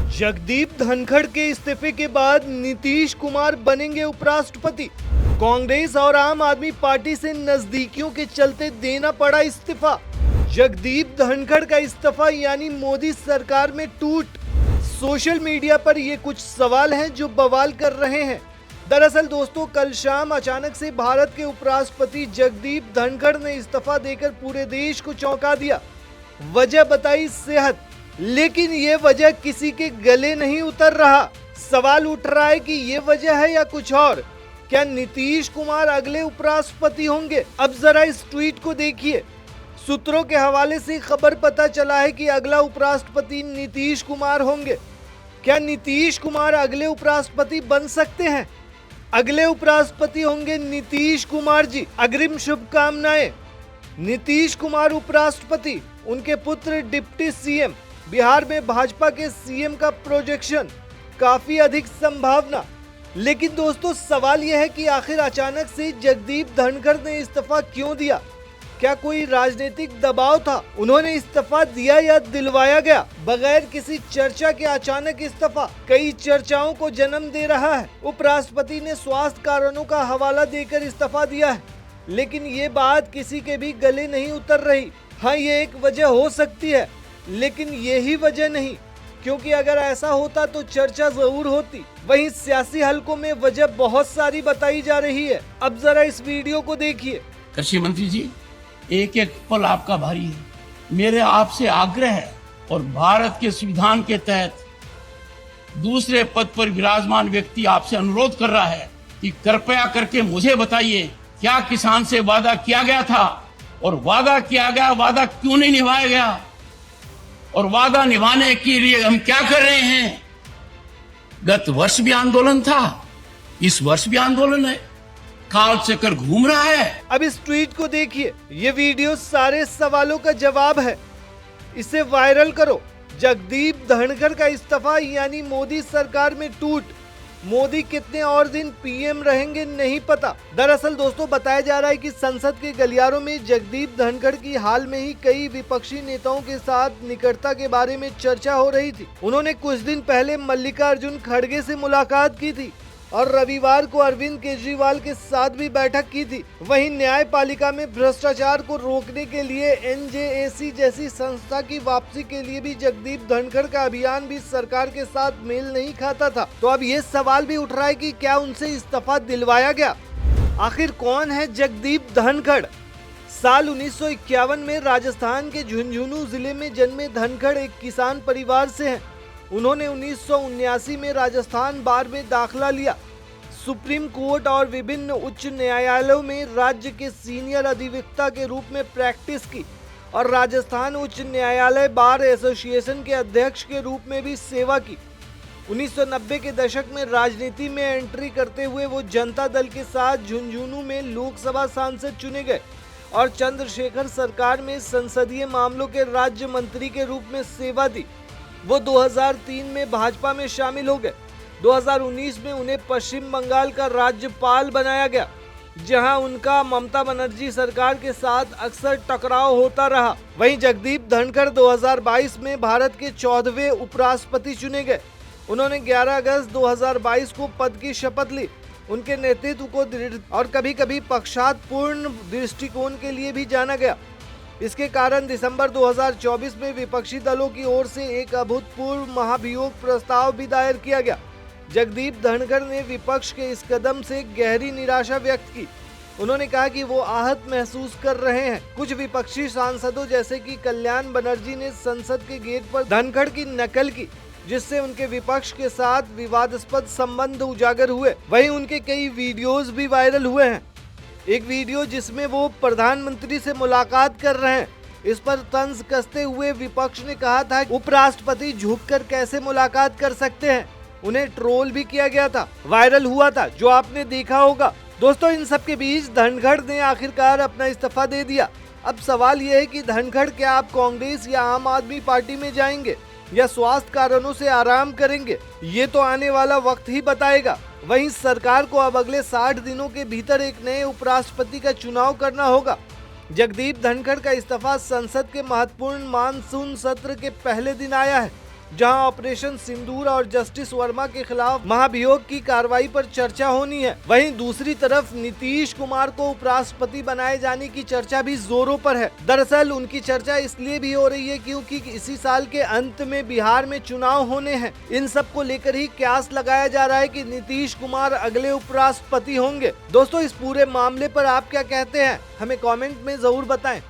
जगदीप धनखड़ के इस्तीफे के बाद नीतीश कुमार बनेंगे उपराष्ट्रपति। कांग्रेस और आम आदमी पार्टी से नजदीकियों के चलते देना पड़ा इस्तीफा। जगदीप धनखड़ का इस्तीफा यानी मोदी सरकार में टूट। सोशल मीडिया पर ये कुछ सवाल हैं जो बवाल कर रहे हैं। दरअसल दोस्तों, कल शाम अचानक से भारत के उपराष्ट्रपति जगदीप धनखड़ ने इस्तीफा देकर पूरे देश को चौंका दिया। वजह बताई सेहत, लेकिन ये वजह किसी के गले नहीं उतर रहा। सवाल उठ रहा है कि ये वजह है या कुछ और। क्या नीतीश कुमार अगले उपराष्ट्रपति होंगे? अब जरा इस ट्वीट को देखिए। सूत्रों के हवाले से खबर पता चला है कि अगला उपराष्ट्रपति नीतीश कुमार होंगे। क्या नीतीश कुमार अगले उपराष्ट्रपति बन सकते हैं? अगले उपराष्ट्रपति होंगे नीतीश कुमार जी। अग्रिम शुभकामनाएं। नीतीश कुमार उपराष्ट्रपति, उनके पुत्र डिप्टी सीएम। बिहार में भाजपा के सीएम का प्रोजेक्शन, काफी अधिक संभावना। लेकिन दोस्तों, सवाल यह है कि आखिर अचानक से जगदीप धनखड़ ने इस्तीफा क्यों दिया? क्या कोई राजनीतिक दबाव था? उन्होंने इस्तीफा दिया या दिलवाया गया? बगैर किसी चर्चा के अचानक इस्तीफा कई चर्चाओं को जन्म दे रहा है। उपराष्ट्रपति ने स्वास्थ्य कारणों का हवाला देकर इस्तीफा दिया है, लेकिन ये बात किसी के भी गले नहीं उतर रही। हाँ, ये एक वजह हो सकती है, लेकिन यही वजह नहीं, क्योंकि अगर ऐसा होता तो चर्चा जरूर होती। वहीं सियासी हलकों में वजह बहुत सारी बताई जा रही है। अब जरा इस वीडियो को देखिए। कृषि मंत्री जी, एक एक पल आपका भारी है। मेरे आपसे आग्रह है और भारत के संविधान के तहत दूसरे पद पर विराजमान व्यक्ति आपसे अनुरोध कर रहा है कि कृपया करके मुझे बताइए, क्या किसान से वादा किया गया था और वादा किया गया वादा क्यों नहीं निभाया गया, और वादा निभाने के लिए हम क्या कर रहे हैं? गत वर्ष भी आंदोलन था, इस वर्ष भी आंदोलन है, काल चक्कर घूम रहा है। अब इस ट्वीट को देखिए। ये वीडियो सारे सवालों का जवाब है। इसे वायरल करो। जगदीप धनखड़ का इस्तीफा यानी मोदी सरकार में टूट। मोदी कितने और दिन पीएम रहेंगे नहीं पता। दरअसल दोस्तों, बताया जा रहा है कि संसद के गलियारों में जगदीप धनखड़ की हाल में ही कई विपक्षी नेताओं के साथ निकटता के बारे में चर्चा हो रही थी। उन्होंने कुछ दिन पहले मल्लिकार्जुन खड़गे से मुलाकात की थी और रविवार को अरविंद केजरीवाल के साथ भी बैठक की थी। वहीं न्यायपालिका में भ्रष्टाचार को रोकने के लिए एनजेएसी जैसी संस्था की वापसी के लिए भी जगदीप धनखड़ का अभियान भी सरकार के साथ मेल नहीं खाता था। तो अब ये सवाल भी उठ रहा है कि क्या उनसे इस्तीफा दिलवाया गया? आखिर कौन है जगदीप धनखड़? साल 1951 में राजस्थान के झुंझुनू जिले में जन्मे धनखड़ एक किसान परिवार से हैं। उन्होंने 1979 में राजस्थान बार में दाखिला लिया। सुप्रीम कोर्ट और विभिन्न उच्च न्यायालयों में राज्य के सीनियर अधिवक्ता के रूप में प्रैक्टिस की और राजस्थान उच्च न्यायालय बार एसोसिएशन के अध्यक्ष के रूप में भी सेवा की। 1990 के दशक में राजनीति में एंट्री करते हुए वो जनता दल के साथ झुंझुनू में लोकसभा सांसद चुने गए और चंद्रशेखर सरकार में संसदीय मामलों के राज्य मंत्री के रूप में सेवा दी। वो 2003 में भाजपा में शामिल हो गए। 2019 में उन्हें पश्चिम बंगाल का राज्यपाल बनाया गया, जहां उनका ममता बनर्जी सरकार के साथ अक्सर टकराव होता रहा। वहीं जगदीप धनखड़ 2022 में भारत के 14वें उपराष्ट्रपति चुने गए। उन्होंने 11 अगस्त 2022 को पद की शपथ ली। उनके नेतृत्व को दृढ़ और कभी कभी पक्षपातपूर्ण दृष्टिकोण के लिए भी जाना गया। इसके कारण दिसंबर 2024 में विपक्षी दलों की ओर से एक अभूतपूर्व महाभियोग प्रस्ताव भी दायर किया गया। जगदीप धनखड़ ने विपक्ष के इस कदम से गहरी निराशा व्यक्त की। उन्होंने कहा कि वो आहत महसूस कर रहे हैं। कुछ विपक्षी सांसदों जैसे कि कल्याण बनर्जी ने संसद के गेट पर धनखड़ की नकल की, जिससे उनके विपक्ष के साथ विवादास्पद संबंध उजागर हुए। वहीं उनके कई वीडियोज भी वायरल हुए हैं। एक वीडियो जिसमें वो प्रधानमंत्री से मुलाकात कर रहे हैं, इस पर तंज कसते हुए विपक्ष ने कहा था उपराष्ट्रपति झुककर कैसे मुलाकात कर सकते हैं। उन्हें ट्रोल भी किया गया था, वायरल हुआ था, जो आपने देखा होगा। दोस्तों, इन सब के बीच धनखड़ ने आखिरकार अपना इस्तीफा दे दिया। अब सवाल यह है कि धनखड़ क्या आप कांग्रेस या आम आदमी पार्टी में जाएंगे या स्वास्थ्य कारणों से आराम करेंगे? ये तो आने वाला वक्त ही बताएगा। वहीं सरकार को अब अगले 60 दिनों के भीतर एक नए उपराष्ट्रपति का चुनाव करना होगा। जगदीप धनखड़ का इस्तीफा संसद के महत्वपूर्ण मानसून सत्र के पहले दिन आया है। जहां ऑपरेशन सिंदूर और जस्टिस वर्मा के खिलाफ महाभियोग की कार्रवाई पर चर्चा होनी है। वहीं दूसरी तरफ नीतीश कुमार को उपराष्ट्रपति बनाए जाने की चर्चा भी जोरों पर है। दरअसल उनकी चर्चा इसलिए भी हो रही है क्योंकि इसी साल के अंत में बिहार में चुनाव होने हैं। इन सब को लेकर ही क्यास लगाया जा रहा है कि नीतीश कुमार अगले उपराष्ट्रपति होंगे। दोस्तों, इस पूरे मामले पर आप क्या कहते हैं, हमें कमेंट में जरूर बताएं।